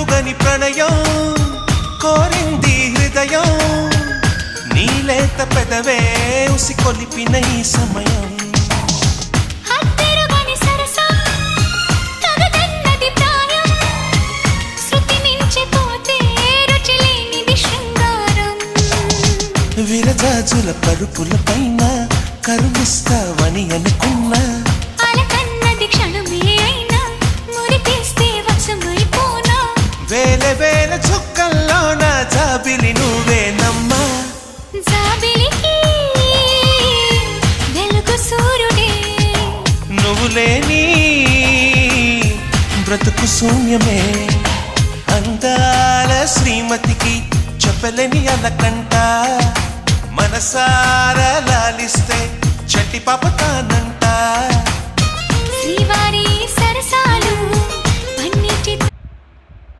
ఎరుగని ప్రణయం కోరింది హృదయం నీలేత పెదవే ఉసి కొలిపిన ఈ సమయం విరజాజుల పరుపుల పైన కరుణిస్తావని అనుకున్నా అలకన్నది క్షణమే అయినా మురిపిస్తే వశమైపోనా వేల వేల చుక్కల్లోన జాబిలి నువ్వేనమ్మా జాబిలికి వెలుగు సూర్యుడే నువ్వు లేని బ్రతుకు శూన్యమే అందాల శ్రీమతికి చెప్పలేని అలకంట మనసారా లాలిస్తే చట్టి పాప తానంట